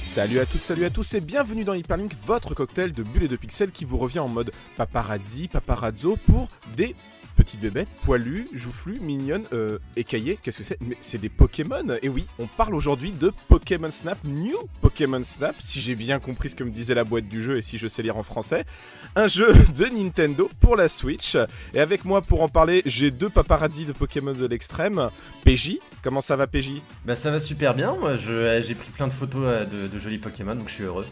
Salut à toutes, salut à tous et bienvenue dans Hyperlink, votre cocktail de bulles et de pixels qui vous revient en mode paparazzi, paparazzo pour des petites bébêtes poilues, joufflues, mignonnes, écaillées. Qu'est-ce que c'est? Mais c'est des Pokémon. Et oui, on parle aujourd'hui de Pokémon Snap, New Pokémon Snap, si j'ai bien compris ce que me disait la boîte du jeu et si je sais lire en français. Un jeu de Nintendo pour la Switch. Et avec moi pour en parler, j'ai deux paparazzi de Pokémon de l'extrême. PJ, comment ça va PJ? Bah ça va super bien, moi j'ai pris plein de photos de jolis Pokémon donc je suis heureux.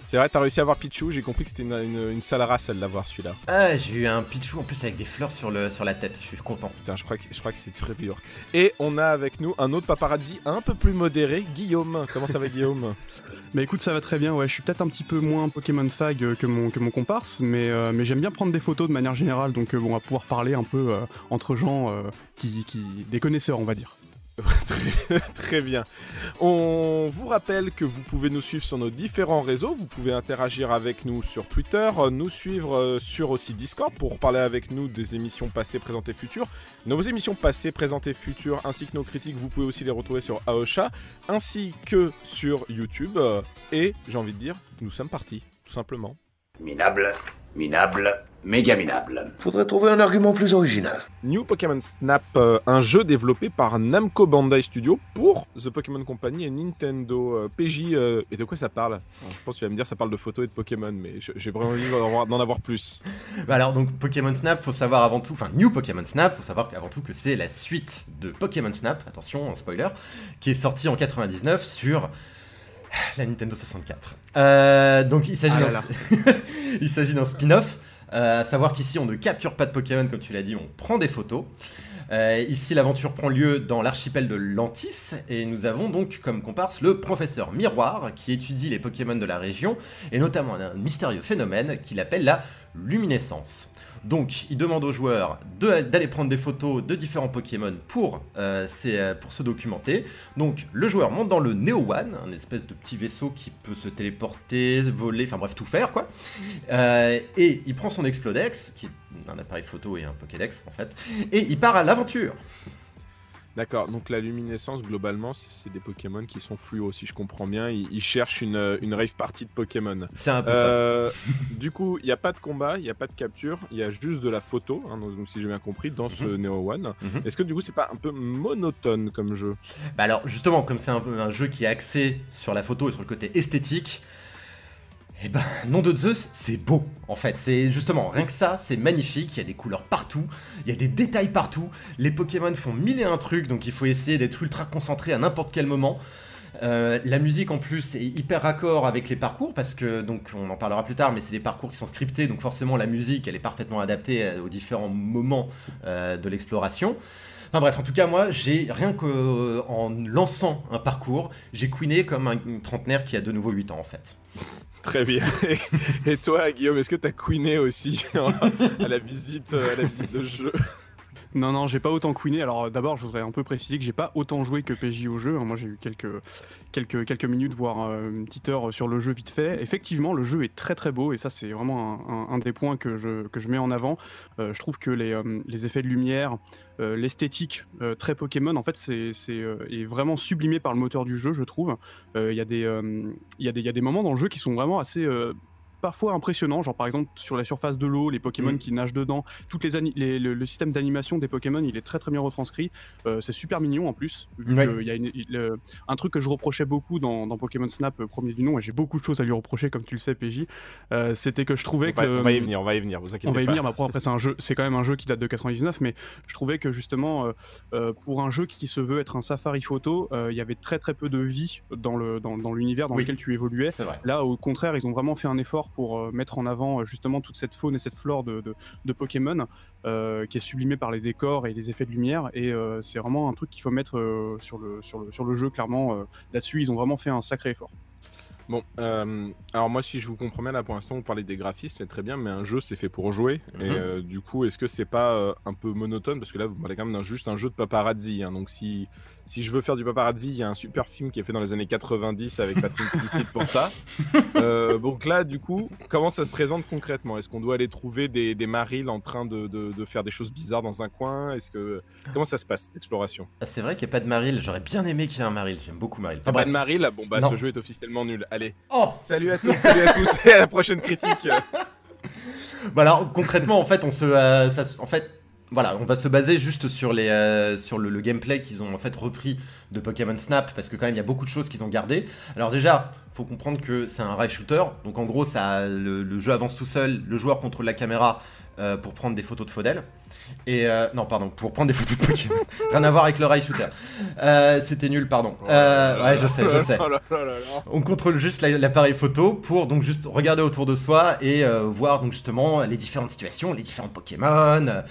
C'est vrai, t'as réussi à avoir Pichu, j'ai compris que c'était une sale race à l'avoir celui-là. Ah, j'ai eu un Pichu en plus avec des fleurs sur la tête, je suis content. Putain, je crois que c'est très dur. Et on a avec nous un autre paparazzi un peu plus modéré, Guillaume. Comment ça va Guillaume? Bah écoute, ça va très bien, ouais, je suis peut-être un petit peu moins Pokémon fag que mon comparse, mais j'aime bien prendre des photos de manière générale, donc on va pouvoir parler un peu entre gens des connaisseurs, on va dire. Très bien. On vous rappelle que vous pouvez nous suivre sur nos différents réseaux, vous pouvez interagir avec nous sur Twitter, nous suivre sur aussi Discord pour parler avec nous des émissions passées, présentées, futures. Nos émissions passées, présentées, futures, ainsi que nos critiques, vous pouvez aussi les retrouver sur Aosha, ainsi que sur YouTube. Et j'ai envie de dire, nous sommes partis, tout simplement. Minable, minable, méga minable. Faudrait trouver un argument plus original. New Pokémon Snap, un jeu développé par Namco Bandai Studio pour The Pokémon Company et Nintendo. PJ, et de quoi ça parle? Alors, je pense que tu vas me dire ça parle de photos et de Pokémon, mais j'ai vraiment envie d'en avoir plus. Bah alors donc Pokémon Snap, faut savoir avant tout, enfin New Pokémon Snap, faut savoir avant tout que c'est la suite de Pokémon Snap, attention, spoiler, qui est sorti en 99 sur la Nintendo 64. Donc il s'agit d'un spin-off, à savoir qu'ici on ne capture pas de Pokémon comme tu l'as dit, on prend des photos. Ici l'aventure prend lieu dans l'archipel de Lantis et nous avons donc comme comparse le professeur Miroir qui étudie les Pokémon de la région et notamment un mystérieux phénomène qu'il appelle la luminescence. Donc, il demande aux joueurs d'aller prendre des photos de différents Pokémon pour se documenter. Donc, le joueur monte dans le Neo One, un espèce de petit vaisseau qui peut se téléporter, voler, enfin bref, tout faire, quoi. Et il prend son Explodex, qui est un appareil photo et un Pokédex, en fait, et il part à l'aventure. D'accord, donc la luminescence, globalement, c'est des Pokémon qui sont fluo, si je comprends bien. Ils cherchent une rave party de Pokémon. C'est un peu ça. Du coup, il n'y a pas de combat, il n'y a pas de capture, il y a juste de la photo, hein, donc, si j'ai bien compris, dans ce Neo One. Est-ce que du coup, c'est pas un peu monotone comme jeu? Bah alors, justement, comme c'est un jeu qui est axé sur la photo et sur le côté esthétique, eh ben, nom de Zeus, c'est beau, en fait. C'est justement, rien que ça, c'est magnifique. Il y a des couleurs partout, il y a des détails partout. Les Pokémon font mille et un trucs, donc il faut essayer d'être ultra concentré à n'importe quel moment. La musique, en plus, est hyper raccord avec les parcours, parce que, donc, on en parlera plus tard, mais c'est des parcours qui sont scriptés, donc forcément, la musique, elle est parfaitement adaptée aux différents moments de l'exploration. Enfin bref, en tout cas, moi, rien qu'en lançant un parcours, j'ai queené comme un trentenaire qui a de nouveau 8 ans, en fait. Très bien. Et toi, Guillaume, est-ce que t'as queené aussi à la visite de jeu? Non, j'ai pas autant queené. Alors d'abord, je voudrais un peu préciser que j'ai pas autant joué que PJ au jeu. Moi, j'ai eu quelques minutes, voire une petite heure sur le jeu vite fait. Effectivement, le jeu est très très beau et ça, c'est vraiment un des points que je mets en avant. Je trouve que les effets de lumière, l'esthétique très Pokémon, en fait, est vraiment sublimé par le moteur du jeu, je trouve. Il y a des moments dans le jeu qui sont vraiment assez parfois impressionnant, genre par exemple sur la surface de l'eau, les Pokémon qui nagent dedans, le système d'animation des Pokémon, il est très très bien retranscrit, c'est super mignon en plus, vu qu'il y a un truc que je reprochais beaucoup dans Pokémon Snap, premier du nom, et j'ai beaucoup de choses à lui reprocher comme tu le sais PJ, c'était que je trouvais on va y venir, vous inquiétez pas. On va y venir, mais après c'est quand même un jeu qui date de 99, mais je trouvais que justement pour un jeu qui se veut être un safari photo, il y avait très très peu de vie dans l'univers dans lequel tu évoluais. Là au contraire, ils ont vraiment fait un effort pour mettre en avant justement toute cette faune et cette flore de Pokémon qui est sublimée par les décors et les effets de lumière, et c'est vraiment un truc qu'il faut mettre sur le jeu, clairement. Là-dessus, ils ont vraiment fait un sacré effort. Bon, alors moi si je vous comprends bien là pour l'instant vous parlez des graphismes, c'est très bien, mais un jeu c'est fait pour jouer, et du coup est-ce que c'est pas un peu monotone, parce que là vous parlez quand même juste un jeu de paparazzi, hein, donc si si je veux faire du paparazzi, il y a un super film qui est fait dans les années 90 avec Patrick Timsit pour ça. Donc là, du coup, comment ça se présente concrètement? Est-ce qu'on doit aller trouver des Marils en train de faire des choses bizarres dans un coin? Comment ça se passe, cette exploration? C'est vrai qu'il n'y a pas de Maril, j'aurais bien aimé qu'il y ait un Maril, j'aime beaucoup Maril. Pas Bref. de Maril? Bon bah Non. ce jeu est officiellement nul. Allez, Oh salut à tous et à la prochaine critique. Bah alors concrètement en fait voilà, on va se baser juste sur le gameplay qu'ils ont en fait repris de Pokémon Snap parce que quand même il y a beaucoup de choses qu'ils ont gardées. Alors déjà, faut comprendre que c'est un rail shooter, donc en gros le jeu avance tout seul, le joueur contrôle la caméra pour prendre des photos de Faudel. Et non pardon, pour prendre des photos de Pokémon. Rien à voir avec le rail shooter. C'était nul, pardon. Ouais, je sais. On contrôle juste l'appareil photo pour donc juste regarder autour de soi et voir donc justement les différentes situations, les différents Pokémon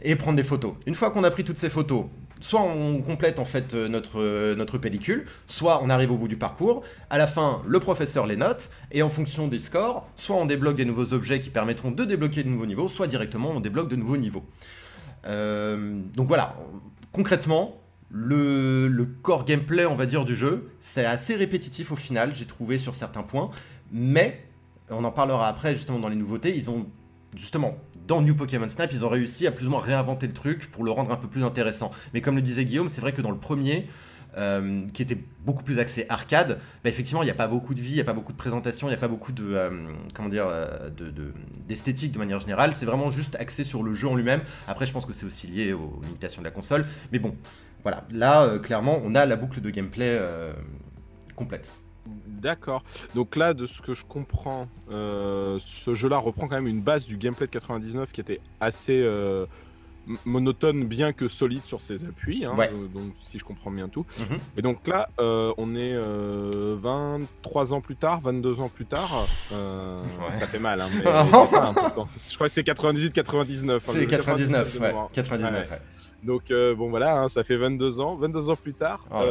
et prendre des photos. Une fois qu'on a pris toutes ces photos, soit on complète en fait notre pellicule, soit on arrive au bout du parcours. À la fin, le professeur les note et en fonction des scores, soit on débloque des nouveaux objets qui permettront de débloquer de nouveaux niveaux, soit directement on débloque de nouveaux niveaux. Donc voilà, concrètement, le core gameplay, on va dire, du jeu, c'est assez répétitif au final, j'ai trouvé sur certains points, mais on en parlera après justement dans les nouveautés. Ils ont justement dans New Pokémon Snap, ils ont réussi à plus ou moins réinventer le truc pour le rendre un peu plus intéressant. Mais comme le disait Guillaume, c'est vrai que dans le premier, qui était beaucoup plus axé arcade, bah effectivement, il n'y a pas beaucoup de vie, il n'y a pas beaucoup de présentation, il n'y a pas beaucoup d'esthétique de manière générale. C'est vraiment juste axé sur le jeu en lui-même. Après, je pense que c'est aussi lié aux limitations de la console. Mais bon, voilà. Là, clairement, on a la boucle de gameplay complète. D'accord. Donc là, de ce que je comprends, ce jeu-là reprend quand même une base du gameplay de 99 qui était assez monotone, bien que solide sur ses appuis. Hein, ouais. Donc si je comprends bien tout. Mm-hmm. Et donc là, on est 23 ans plus tard, 22 ans plus tard. Ouais. Ça fait mal, hein, mais c'est ça important. Je crois que c'est 98-99. C'est 99, ouais. 99, ouais. Donc bon voilà, hein, ça fait 22 ans plus tard. Oh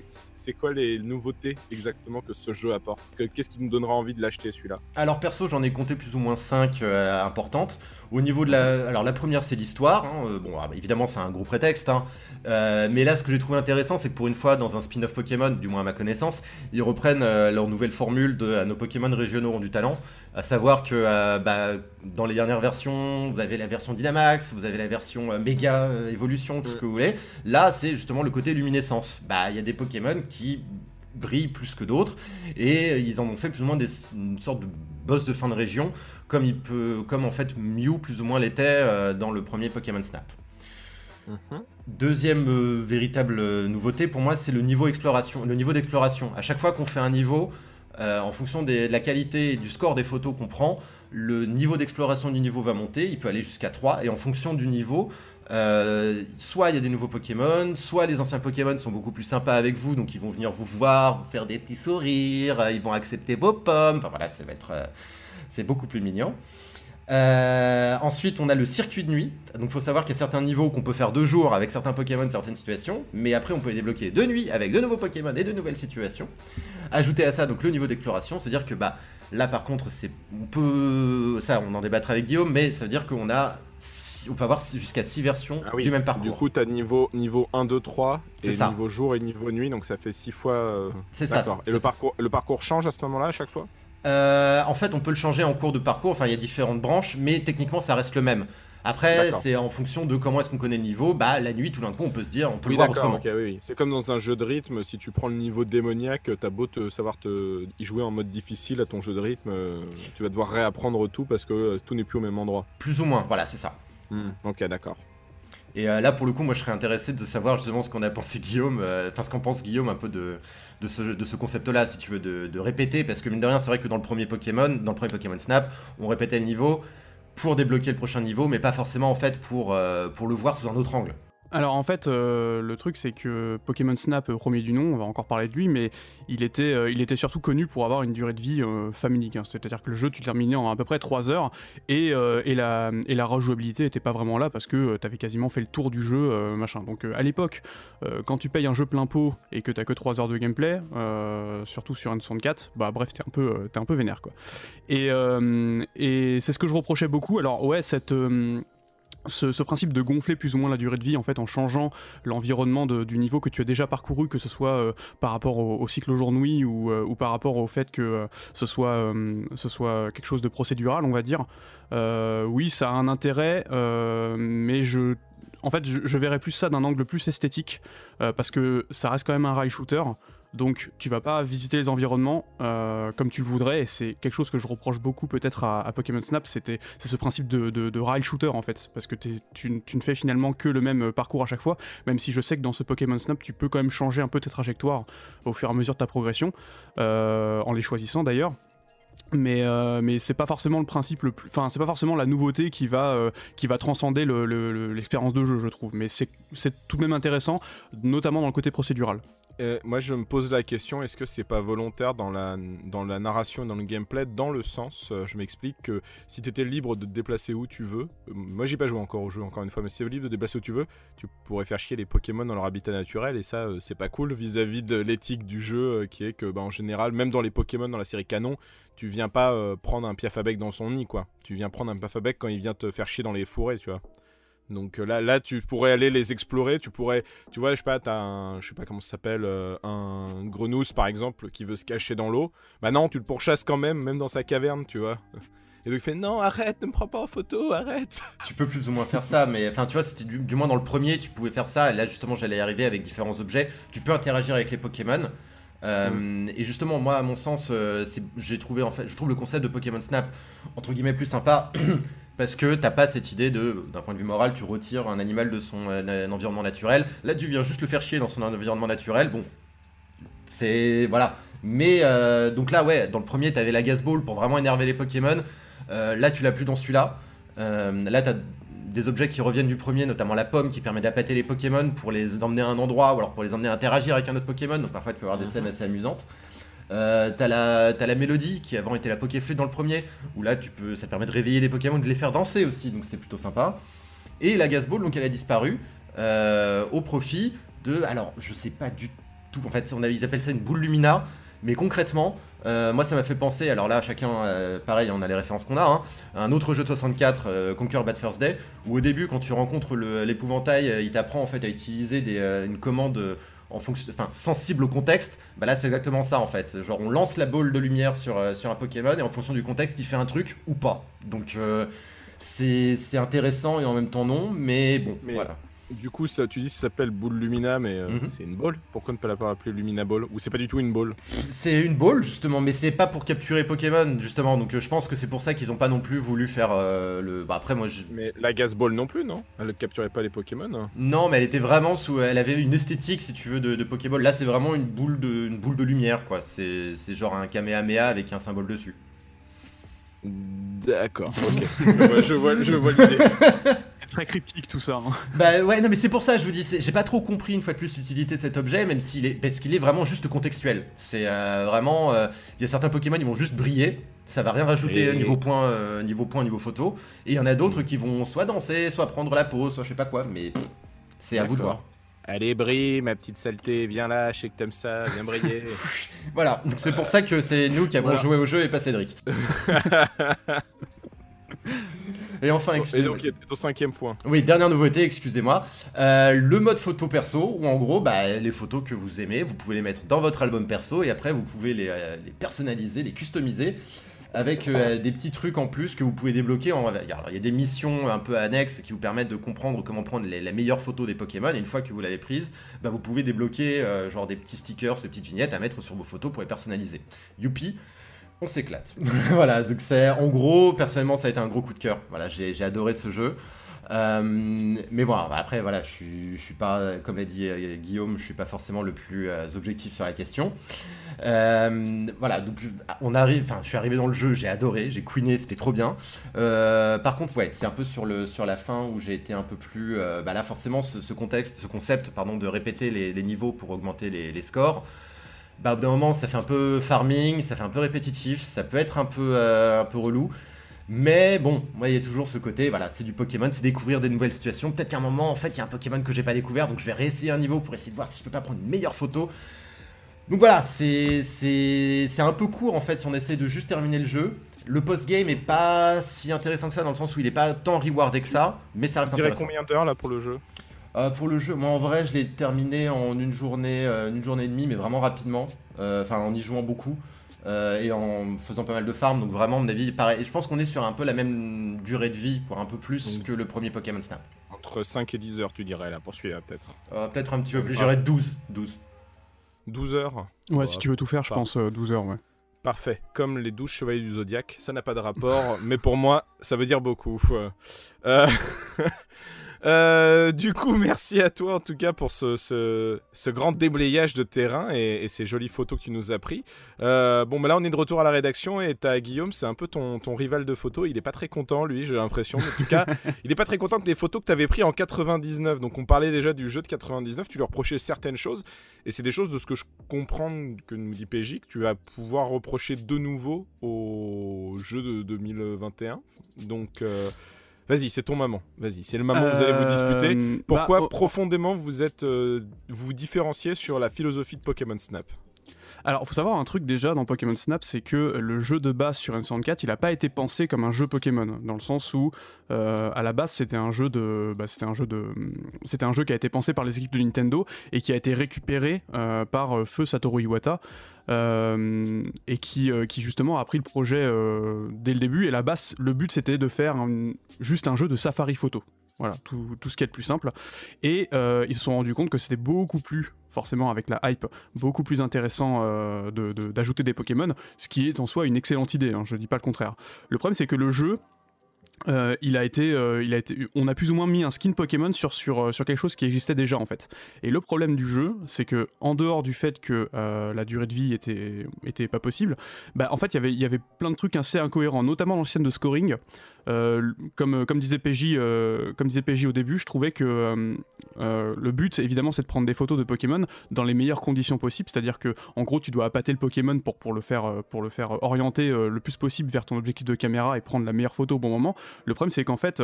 c'est quoi les nouveautés exactement que ce jeu apporte? Qu'est-ce qui nous donnera envie de l'acheter celui-là? Alors perso, j'en ai compté plus ou moins 5 importantes. Au niveau de la première, c'est l'histoire. Hein. Bon, évidemment, c'est un gros prétexte. Hein. Mais là, ce que j'ai trouvé intéressant, c'est que pour une fois, dans un spin-off Pokémon, du moins à ma connaissance, ils reprennent leur nouvelle formule de nos Pokémon régionaux ont du talent. À savoir que dans les dernières versions, vous avez la version Dynamax, vous avez la version Méga Évolution, tout ce que vous voulez. Là, c'est justement le côté luminescence. Il y a des Pokémon qui brillent plus que d'autres et ils en ont fait plus ou moins une sorte de boss de fin de région, comme en fait Mew plus ou moins l'était dans le premier Pokémon Snap. Deuxième véritable nouveauté pour moi, c'est le niveau d'exploration. À chaque fois qu'on fait un niveau, en fonction de la qualité et du score des photos qu'on prend, le niveau d'exploration du niveau va monter, il peut aller jusqu'à 3, et en fonction du niveau, soit il y a des nouveaux Pokémon, soit les anciens Pokémon sont beaucoup plus sympas avec vous, donc ils vont venir vous voir, vous faire des petits sourires, ils vont accepter vos pommes, enfin voilà, c'est beaucoup plus mignon. Ensuite, on a le circuit de nuit. Donc, il faut savoir qu'il y a certains niveaux qu'on peut faire de jour avec certains Pokémon, certaines situations. Mais après, on peut les débloquer de nuit avec de nouveaux Pokémon et de nouvelles situations. Ajouter à ça donc le niveau d'exploration, c'est-à-dire que là, par contre, on en débattra avec Guillaume, mais ça veut dire qu'on peut avoir jusqu'à 6 versions du même parcours. Du coup, tu as niveau 1, 2, 3 et ça. Niveau jour et niveau nuit, donc ça fait 6 fois. C'est ça. Et le parcours change à ce moment-là à chaque fois? En fait, on peut le changer en cours de parcours. Enfin, il y a différentes branches, mais techniquement, ça reste le même. Après, c'est en fonction de comment est-ce qu'on connaît le niveau. La nuit, tout d'un coup, on peut se dire, on peut le voir autrement. Oui. C'est comme dans un jeu de rythme. Si tu prends le niveau démoniaque, t'as beau savoir y jouer en mode difficile à ton jeu de rythme, tu vas devoir réapprendre tout parce que tout n'est plus au même endroit. Plus ou moins, voilà, c'est ça. Ok, d'accord. Et là, pour le coup, moi, je serais intéressé de savoir justement ce qu'en a pensé Guillaume, ce qu'en pense Guillaume un peu de ce concept-là, si tu veux, de répéter, parce que mine de rien, c'est vrai que dans le premier Pokémon Snap, on répétait le niveau pour débloquer le prochain niveau, mais pas forcément en fait pour le voir sous un autre angle. Alors en fait, le truc c'est que Pokémon Snap, premier du nom, on va encore parler de lui, mais il était surtout connu pour avoir une durée de vie familyque, hein. C'est-à-dire que le jeu tu terminais en à peu près 3 heures et la rejouabilité était pas vraiment là parce que t'avais quasiment fait le tour du jeu, machin. Donc à l'époque, quand tu payes un jeu plein pot et que t'as que 3 heures de gameplay, surtout sur N64, bref, t'es un peu vénère quoi. Et c'est ce que je reprochais beaucoup. Alors ouais, ce principe de gonfler plus ou moins la durée de vie en fait en changeant l'environnement du niveau que tu as déjà parcouru, que ce soit par rapport au cycle jour-nuit ou par rapport au fait que ce soit quelque chose de procédural, on va dire. Oui, ça a un intérêt, mais en fait, je verrais plus ça d'un angle plus esthétique, parce que ça reste quand même un rail shooter. Donc tu vas pas visiter les environnements comme tu le voudrais, et c'est quelque chose que je reproche beaucoup peut-être à Pokémon Snap, c'est ce principe de rail shooter en fait, parce que tu ne fais finalement que le même parcours à chaque fois, même si je sais que dans ce Pokémon Snap tu peux quand même changer un peu tes trajectoires au fur et à mesure de ta progression, en les choisissant d'ailleurs. Mais c'est pas forcément le principe enfin c'est pas forcément la nouveauté qui va transcender l'expérience de jeu, je trouve, mais c'est tout de même intéressant, notamment dans le côté procédural. Moi je me pose la question, est-ce que c'est pas volontaire dans la narration et dans le gameplay, dans le sens, je m'explique, que si t'étais libre de te déplacer où tu veux, moi j'ai pas joué encore au jeu encore une fois, mais si t'es libre de te déplacer où tu veux, tu pourrais faire chier les Pokémon dans leur habitat naturel, et ça c'est pas cool vis-à-vis de l'éthique du jeu, qui est que en général, même dans les Pokémon dans la série canon, tu viens pas prendre un Piafabec dans son nid quoi, tu viens prendre un Piafabec quand il vient te faire chier dans les forêts, tu vois. Donc là tu pourrais aller les explorer, tu vois, je sais pas, t'as je sais pas comment ça s'appelle, un grenousse par exemple qui veut se cacher dans l'eau, bah non, tu le pourchasses quand même dans sa caverne, tu vois. Et donc il fait non, arrête, ne me prends pas en photo, arrête. Tu peux plus ou moins faire ça, mais enfin tu vois, c'était du moins dans le premier tu pouvais faire ça, et là justement j'allais y arriver avec différents objets, tu peux interagir avec les Pokémon. Et justement moi à mon sens je trouve le concept de Pokémon Snap entre guillemets plus sympa parce que t'as pas cette idée d'un point de vue moral, tu retires un animal de son environnement naturel, là tu viens juste le faire chier dans son environnement naturel, bon c'est voilà, mais donc là ouais, dans le premier t'avais la Gazball pour vraiment énerver les Pokémon, là tu l'as plus dans celui-là, là t'as des objets qui reviennent du premier, notamment la pomme qui permet d'appâter les Pokémon pour les emmener à un endroit ou alors pour les emmener à interagir avec un autre Pokémon, donc parfois tu peux avoir des scènes assez amusantes. T'as la mélodie qui avant était la Pokéflûte dans le premier, où là ça permet de réveiller des Pokémon, de les faire danser aussi, donc c'est plutôt sympa. Et la Gazball, donc elle a disparu au profit alors je sais pas du tout, en fait ils appellent ça une boule Lumina, mais concrètement moi ça m'a fait penser, alors là chacun pareil, on a les références qu'on a, hein, un autre jeu de 64, Conquer Bad First Day, où au début quand tu rencontres l'épouvantail, il t'apprend en fait à utiliser une commande sensible au contexte. Bah là c'est exactement ça en fait, genre on lance la boule de lumière sur un Pokémon et en fonction du contexte il fait un truc ou pas, donc c'est intéressant et en même temps non, mais bon voilà. Du coup, ça, tu dis que ça s'appelle boule Lumina, mais c'est une ball. Pourquoi ne pas l'avoir appelé Lumina Ball? Ou c'est pas du tout une ball? C'est une ball justement, mais c'est pas pour capturer Pokémon justement, donc je pense que c'est pour ça qu'ils ont pas non plus voulu faire Bah après moi Mais la Gazball non plus, non? Elle ne capturait pas les Pokémon, hein? Non, mais elle était vraiment elle avait une esthétique si tu veux de Pokéball. Là c'est vraiment une boule de lumière quoi, c'est genre un Kamehameha avec un symbole dessus. D'accord, ok. je vois l'idée. C'est très cryptique tout ça. Hein. Bah ouais, non mais c'est pour ça je vous dis, j'ai pas trop compris une fois de plus l'utilité de cet objet, même parce qu'il est vraiment juste contextuel. C'est vraiment, il y a certains Pokémon ils vont juste briller, ça va rien rajouter niveau point, niveau photo, et il y en a d'autres qui vont soit danser, soit prendre la pause, soit je sais pas quoi, mais c'est à vous de voir. Allez, brille, ma petite saleté, viens là, je sais que t'aimes ça, viens briller. Voilà, donc c'est pour ça que c'est nous qui avons joué au jeu et pas Cédric. Et enfin, et donc, il y a ton 5e point. Oui, dernière nouveauté, excusez-moi. Le mode photo perso, où en gros, les photos que vous aimez, vous pouvez les mettre dans votre album perso, et après, vous pouvez les personnaliser, les customiser, avec des petits trucs en plus que vous pouvez débloquer. Alors, il y a des missions un peu annexes qui vous permettent de comprendre comment prendre la meilleure photo des Pokémon, et une fois que vous l'avez prise, vous pouvez débloquer genre des petits stickers, des petites vignettes à mettre sur vos photos pour les personnaliser. Youpi, on s'éclate. Voilà, donc en gros, personnellement, ça a été un gros coup de cœur. Voilà, j'ai adoré ce jeu. Mais bon, après, voilà, je suis pas, comme l'a dit Guillaume, je suis pas forcément le plus objectif sur la question. Voilà, donc je suis arrivé dans le jeu, j'ai adoré, j'ai queené, c'était trop bien. Par contre, ouais, c'est un peu sur la fin où j'ai été un peu plus. Là, forcément, ce concept, de répéter les niveaux pour augmenter les scores. Au bout d'un moment, ça fait un peu farming, ça fait un peu répétitif, ça peut être un peu relou. Mais bon, moi il y a toujours ce côté, voilà, c'est du Pokémon, c'est découvrir des nouvelles situations. Peut-être qu'à un moment, en fait, il y a un Pokémon que j'ai pas découvert, donc je vais réessayer un niveau pour essayer de voir si je peux pas prendre une meilleure photo. Donc voilà, c'est un peu court en fait si on essaie de juste terminer le jeu. Le post-game est pas si intéressant que ça, dans le sens où il est pas tant rewardé que ça, mais ça reste Tu dirais intéressant. combien d'heures là pour le jeu? Pour le jeu, moi en vrai, je l'ai terminé en une journée et demie, mais vraiment rapidement. Enfin, en y jouant beaucoup et en faisant pas mal de farm. Donc vraiment, à mon avis, pareil. Et je pense qu'on est sur un peu la même durée de vie, voire un peu plus que le premier Pokémon Snap. Entre 5 et 10 heures, tu dirais là, pour celui-là peut-être. Peut-être un petit peu plus, j'irais 12. 12 heures? Ouais, si tu veux tout faire, je pense 12 heures, ouais. Parfait, comme les 12 chevaliers du Zodiaque, ça n'a pas de rapport, mais pour moi, ça veut dire beaucoup. Du coup, merci à toi en tout cas pour ce grand déblayage de terrain et ces jolies photos que tu nous as pris. Bon, bah là, on est de retour à la rédaction et t'as Guillaume, c'est un peu ton rival de photos. Il est pas très content, lui, j'ai l'impression. En tout cas, il est pas très content que les photos que t'avais prises en 99. Donc, on parlait déjà du jeu de 99. Tu lui reprochais certaines choses et c'est des choses de ce que je comprends que nous dit PJ que tu vas pouvoir reprocher de nouveau au jeu de 2021. Donc. Vas-y, c'est ton moment. Vas-y, c'est le moment où vous allez vous disputer. Pourquoi profondément vous vous différenciez sur la philosophie de Pokémon Snap? Alors, il faut savoir un truc déjà dans Pokémon Snap, c'est que le jeu de base sur N64, il n'a pas été pensé comme un jeu Pokémon, dans le sens où, à la base, c'était un jeu qui a été pensé par les équipes de Nintendo et qui a été récupéré par feu Satoru Iwata. Et qui justement a pris le projet dès le début, et la base, le but c'était de faire juste un jeu de safari photo. Voilà, tout ce qui est le plus simple. Et ils se sont rendus compte que c'était beaucoup plus, forcément avec la hype, beaucoup plus intéressant d'ajouter des Pokémon, ce qui est en soi une excellente idée, hein, je dis pas le contraire. Le problème c'est que le jeu, on a plus ou moins mis un skin Pokémon sur quelque chose qui existait déjà en fait. Et le problème du jeu, c'est que en dehors du fait que la durée de vie était pas possible, bah en fait il y avait plein de trucs assez incohérents, notamment l'ancienne de scoring. Comme disait PJ au début, je trouvais que le but évidemment c'est de prendre des photos de Pokémon dans les meilleures conditions possibles, c'est-à-dire que en gros tu dois appâter le Pokémon pour le faire orienter le plus possible vers ton objectif de caméra et prendre la meilleure photo au bon moment. Le problème c'est qu'en fait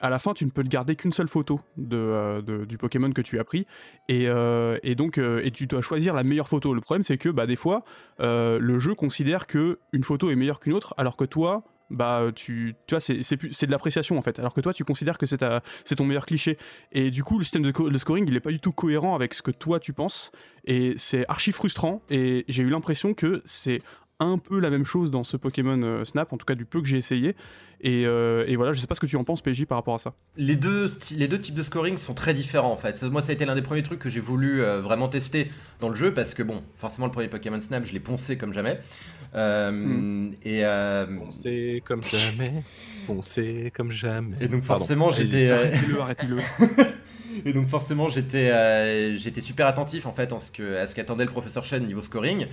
à la fin tu ne peux garder qu'une seule photo du Pokémon que tu as pris et donc tu dois choisir la meilleure photo. Le problème c'est que des fois le jeu considère que une photo est meilleure qu'une autre, alors que toi tu vois c'est de l'appréciation en fait, alors que toi tu considères que c'est ton meilleur cliché, et du coup le système de scoring il est pas du tout cohérent avec ce que toi tu penses, et c'est archi frustrant, et j'ai eu l'impression que c'est un peu la même chose dans ce Pokémon Snap, en tout cas du peu que j'ai essayé, et voilà, je sais pas ce que tu en penses PJ par rapport à ça. Les deux types de scoring sont très différents en fait. Moi ça a été l'un des premiers trucs que j'ai voulu vraiment tester dans le jeu, parce que bon, forcément le premier Pokémon Snap je l'ai poncé comme jamais. Poncé comme jamais. Poncé comme jamais. Et donc forcément j'étais... Arrêtez-le. Et donc forcément j'étais super attentif en fait à ce qu'attendait le professeur Chen niveau scoring.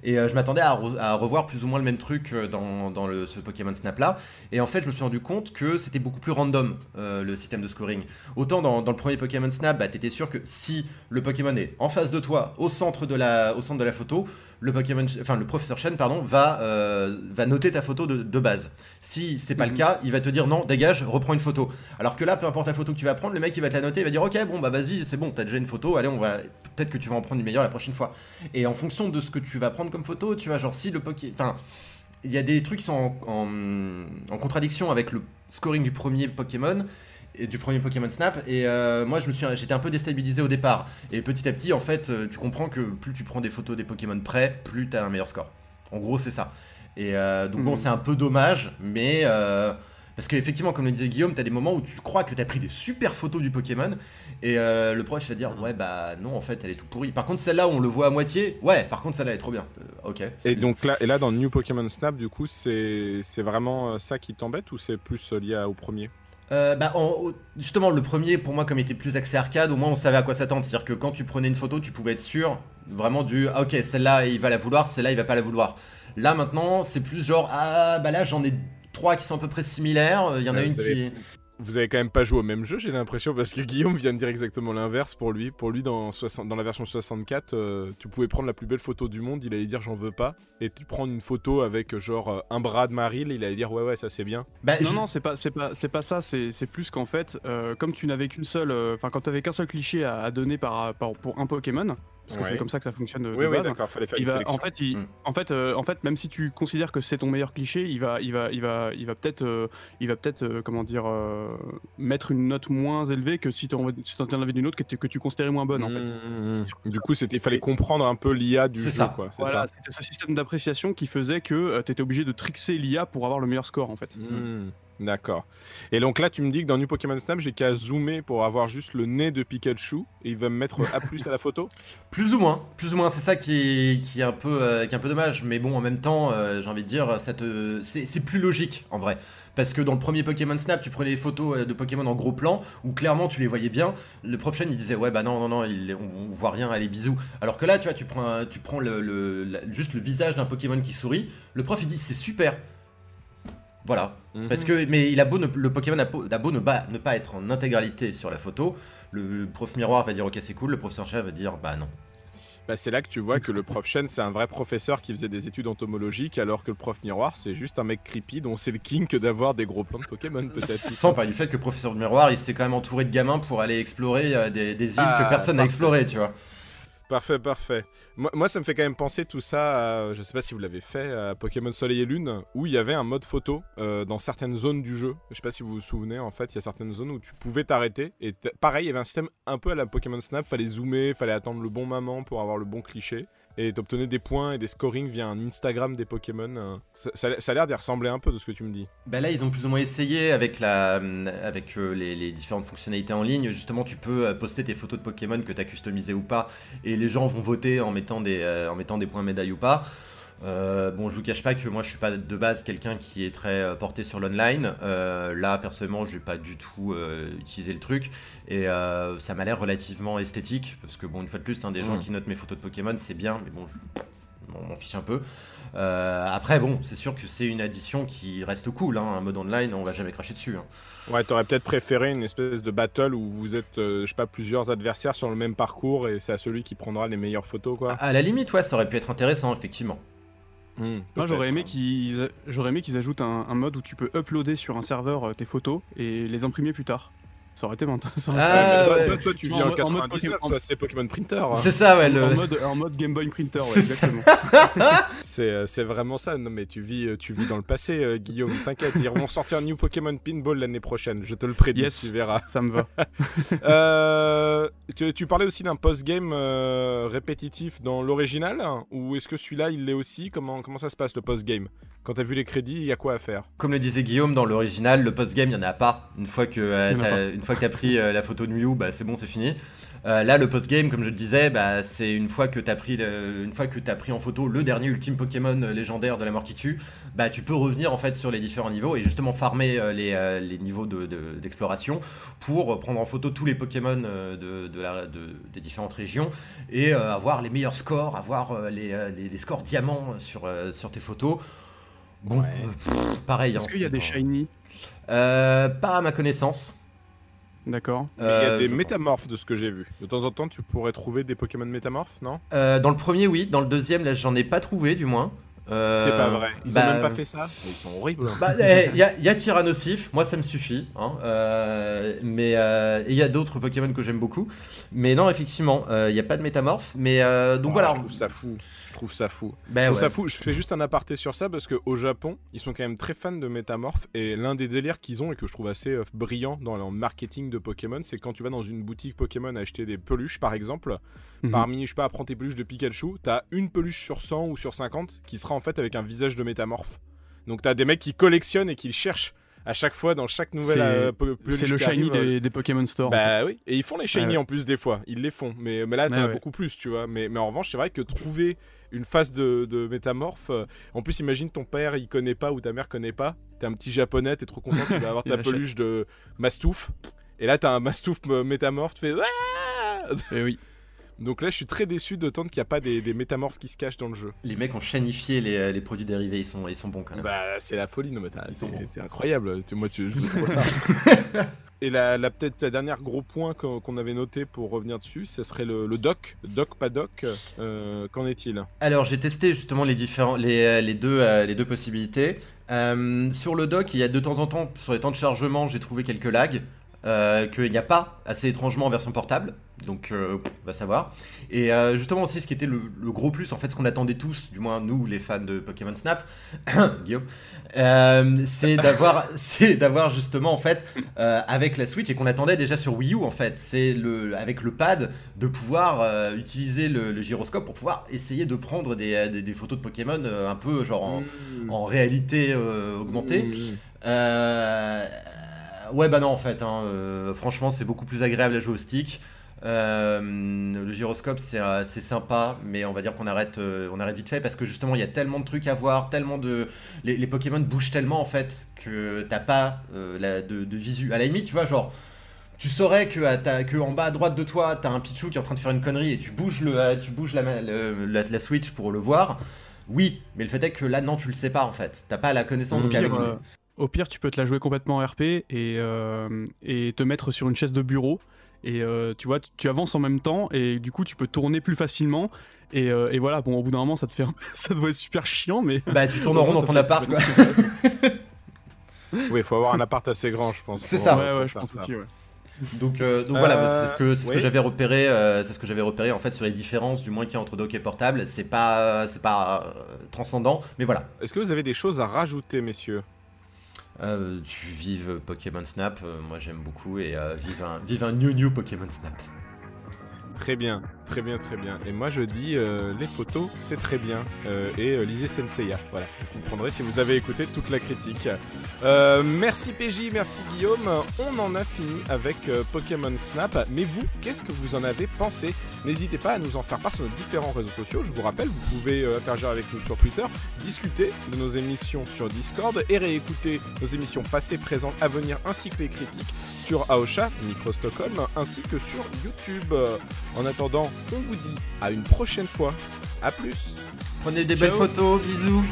Et je m'attendais à revoir plus ou moins le même truc dans ce Pokémon Snap là. Et en fait je me suis rendu compte que c'était beaucoup plus random le système de scoring. Autant dans le premier Pokémon Snap, t'étais sûr que si le Pokémon est en face de toi, au centre de la photo, le professeur Chen va noter ta photo de base. Si c'est pas le cas, il va te dire non, dégage, reprends une photo. Alors que là, peu importe la photo que tu vas prendre, le mec il va te la noter, il va dire ok, bon bah vas-y, c'est bon, t'as déjà une photo, allez, peut-être que tu vas en prendre une meilleure la prochaine fois. Et en fonction de ce que tu vas prendre comme photo, tu vois, genre si le Pokémon... Enfin, il y a des trucs qui sont en contradiction avec le scoring du premier Pokémon et du premier Pokémon Snap, et moi j'étais un peu déstabilisé au départ, et petit à petit en fait tu comprends que plus tu prends des photos des Pokémon prêts, plus t'as un meilleur score. En gros c'est ça. Et donc bon, c'est un peu dommage, mais parce qu'effectivement comme le disait Guillaume, t'as des moments où tu crois que t'as pris des super photos du Pokémon, et le prof va dire ouais bah non en fait elle est tout pourrie. Par contre celle-là où on le voit à moitié, ouais par contre celle-là est trop bien. Ok. Et donc là dans New Pokémon Snap du coup c'est vraiment ça qui t'embête, ou c'est plus lié au premier? Justement le premier pour moi, comme il était plus axé arcade, au moins on savait à quoi s'attendre, c'est-à-dire que quand tu prenais une photo tu pouvais être sûr vraiment ok celle-là il va la vouloir, celle-là il va pas la vouloir. Là maintenant c'est plus genre là j'en ai 3 qui sont à peu près similaires, il y en a une qui... Vous avez quand même pas joué au même jeu, j'ai l'impression, parce que Guillaume vient de dire exactement l'inverse pour lui. Pour lui, dans la version 64, tu pouvais prendre la plus belle photo du monde, il allait dire j'en veux pas. Et tu prends une photo avec genre un bras de Marill, il allait dire ouais ça c'est bien. Non, c'est pas ça, c'est plus qu'en fait, comme tu n'avais qu'une seule, quand tu avais qu'un seul cliché à donner pour un Pokémon, parce que Ouais. c'est comme ça que ça fonctionne de Oui, base. d'accord, fallait faire Il une va, sélection. en fait, même si tu considères que c'est ton meilleur cliché, il va peut-être, comment dire, mettre une note moins élevée que si t'en avais d'une autre que tu considérais moins bonne, en fait. Du coup, il fallait comprendre un peu l'IA du C'est jeu, ça. quoi. C'est Voilà, ça. c'était ce système d'appréciation qui faisait que tu étais obligé de trickser l'IA pour avoir le meilleur score, en fait. D'accord. Et donc là, tu me dis que dans New Pokémon Snap, j'ai qu'à zoomer pour avoir juste le nez de Pikachu et il va me mettre A+ à la photo. Plus ou moins, c'est ça qui est un peu dommage, mais bon, en même temps, j'ai envie de dire, c'est plus logique en vrai. Parce que dans le premier Pokémon Snap, tu prenais les photos de Pokémon en gros plan, où clairement tu les voyais bien. Le prof Chen il disait ouais bah non, on voit rien, allez bisous. Alors que là, tu vois, tu prends juste le visage d'un Pokémon qui sourit, le prof il dit c'est super. Voilà. Parce que, mais le Pokémon a beau ne pas être en intégralité sur la photo, le prof miroir va dire ok c'est cool, le professeur chef va dire bah non. Bah, c'est là que tu vois que le prof Chen, c'est un vrai professeur qui faisait des études entomologiques, alors que le prof miroir, c'est juste un mec creepy dont c'est le king que d'avoir des gros plans de Pokémon, peut-être. Sans parler du fait que le professeur de miroir, il s'est quand même entouré de gamins pour aller explorer des îles que personne n'a parfait. explorées, tu vois. Parfait. Moi, ça me fait quand même penser tout ça à, je sais pas si vous l'avez fait, à Pokémon Soleil et Lune, où il y avait un mode photo dans certaines zones du jeu. Je sais pas si vous vous souvenez, en fait, il y a certaines zones où tu pouvais t'arrêter. Et pareil, il y avait un système un peu à la Pokémon Snap, fallait zoomer, fallait attendre le bon moment pour avoir le bon cliché. Et t'obtenais des points et des scorings via un Instagram des Pokémon. Ça a l'air d'y ressembler un peu de ce que tu me dis. Bah là, ils ont plus ou moins essayé avec les différentes fonctionnalités en ligne. Justement, tu peux poster tes photos de Pokémon que tu as customisées ou pas, et les gens vont voter en mettant des points médailles ou pas. Bon, je vous cache pas que moi je suis pas de base quelqu'un qui est très porté sur l'online. Là, personnellement, j'ai pas du tout utilisé le truc et ça m'a l'air relativement esthétique parce que bon, une fois de plus, des gens qui notent mes photos de Pokémon, c'est bien, mais bon, on m'en fiche un peu. Après, bon, c'est sûr que c'est une addition qui reste cool, un mode online, on va jamais cracher dessus. Ouais, t'aurais peut-être préféré une espèce de battle où vous êtes, je sais pas, plusieurs adversaires sur le même parcours et c'est à celui qui prendra les meilleures photos, quoi. À la limite, ouais, ça aurait pu être intéressant, effectivement. Moi j'aurais aimé qu'ils ajoutent un mode où tu peux uploader sur un serveur tes photos et les imprimer plus tard. Ça aurait été intéressant. Toi, tu vis en 99, toi, c'est Pokémon Printer. C'est ça, ouais. En mode Game Boy Printer, ouais, C'est exactement. C'est vraiment ça. Non, mais tu vis dans le passé, Guillaume. T'inquiète, ils vont sortir un New Pokémon Pinball l'année prochaine. Je te le prédis, Yes. tu verras. Ça me va. Tu parlais aussi d'un post-game répétitif dans l'original, ou est-ce que celui-là, il l'est aussi? Comment ça se passe, le post-game? Quand t'as vu les crédits, il y a quoi à faire? Comme le disait Guillaume, dans l'original, le post-game, il n'y en a pas. Une fois que t'as pris la photo de Mew, bah, c'est bon, c'est fini. Là, le post-game, comme je le disais, bah, c'est une fois que t'as pris en photo le dernier ultime Pokémon légendaire de la mort qui tue, bah, tu peux revenir en fait sur les différents niveaux et justement farmer les niveaux d'exploration pour prendre en photo tous les Pokémon des différentes régions et avoir les meilleurs scores, avoir les scores diamants sur tes photos. Bon, pareil. Est-ce qu'il y a des shiny? Pas à ma connaissance. D'accord. Il y a des métamorphes de ce que j'ai vu. De temps en temps, tu pourrais trouver des Pokémon métamorphes, non? Dans le premier, oui. Dans le deuxième, là, j'en ai pas trouvé, du moins. C'est pas vrai. Ils ont même pas fait ça. Ils sont horribles. Il y a Tyrannosif, moi ça me suffit. Mais il y a d'autres Pokémon que j'aime beaucoup. Mais non, effectivement, il n'y a pas de métamorphe. Mais donc voilà. Je trouve ça fou. Je trouve Ben ça fou. Je fais juste un aparté sur ça parce qu'au Japon, ils sont quand même très fans de métamorphes. Et l'un des délires qu'ils ont et que je trouve assez brillant dans leur marketing de Pokémon, c'est quand tu vas dans une boutique Pokémon acheter des peluches, par exemple. Parmi, je sais pas, prends tes peluches de Pikachu, t'as une peluche sur 100 ou sur 50 qui sera en fait avec un visage de métamorphe. Donc t'as des mecs qui collectionnent et qui le cherchent à chaque fois dans chaque nouvelle peluche. C'est le shiny des Pokémon Store. Bah oui, et ils font les shiny en plus des fois, ils les font. Mais là t'en as beaucoup plus, tu vois. Mais en revanche, c'est vrai que trouver une phase de métamorphe, en plus imagine ton père il connaît pas ou ta mère connaît pas, t'es un petit japonais, t'es trop content, tu vas avoir ta peluche de Mastouf. Et là t'as un Mastouf métamorphe, tu fais Et oui. Donc là, je suis très déçu d'autant qu'il n'y a pas des métamorphes qui se cachent dans le jeu. Les mecs ont shinifié les produits dérivés, ils sont bons quand même. Bah, c'est la folie, non mais t'es incroyable. Je vous trouve ça. Et peut-être la dernière gros point qu'on avait noté pour revenir dessus, ce serait le dock. Dock, pas dock. Qu'en est-il? Alors, j'ai testé justement les deux possibilités. Sur le dock, il y a de temps en temps, sur les temps de chargement, j'ai trouvé quelques lags. qu'il n'y a pas assez étrangement en version portable. Donc, va savoir. Et justement aussi, ce qui était le gros plus, en fait, ce qu'on attendait tous, du moins nous, les fans de Pokémon Snap, Guillaume, c'est d'avoir justement, en fait, avec la Switch, et qu'on attendait déjà sur Wii U, en fait, c'est avec le pad, de pouvoir utiliser le gyroscope pour pouvoir essayer de prendre des photos de Pokémon un peu genre en réalité augmentée. Ouais, bah non, en fait, franchement, c'est beaucoup plus agréable à jouer au stick. Le gyroscope c'est sympa, mais on va dire qu'on arrête vite fait parce que justement il y a tellement de trucs à voir, tellement de les Pokémon bougent tellement en fait que t'as pas de visu. À la limite, tu vois, genre tu saurais que en bas à droite de toi t'as un Pichu qui est en train de faire une connerie et tu bouges la Switch pour le voir. Oui, mais le fait est que là non, tu le sais pas en fait. T'as pas la connaissance. Donc au pire, tu peux te la jouer complètement en RP et te mettre sur une chaise de bureau. Et tu vois, tu avances en même temps et du coup tu peux tourner plus facilement et voilà, bon au bout d'un moment ça doit être super chiant mais... Bah tu tournes en rond dans ton appart quoi. Oui, il faut avoir un appart assez grand je pense. C'est ça. Ouais, je pense aussi, ouais. Donc voilà, c'est ce que j'avais repéré, en fait sur les différences du moins qu'il y a entre dock et portable. C'est pas transcendant, mais voilà. Est-ce que vous avez des choses à rajouter, messieurs? Tu vives Pokémon Snap, moi j'aime beaucoup, et vive un new Pokémon Snap. Très bien, très bien, très bien. Et moi je dis les photos c'est très bien et lisez Senseiya. Voilà, vous comprendrez si vous avez écouté toute la critique. Merci PJ, merci Guillaume. On en a fini avec Pokémon Snap. Mais vous, qu'est-ce que vous en avez pensé? N'hésitez pas à nous en faire part sur nos différents réseaux sociaux. Je vous rappelle, vous pouvez interagir avec nous sur Twitter, discuter de nos émissions sur Discord et réécouter nos émissions passées, présentes, à venir, ainsi que les critiques sur Aosha, Micro Stockholm, ainsi que sur YouTube. En attendant, on vous dit à une prochaine fois. À plus. Prenez des belles photos, bisous.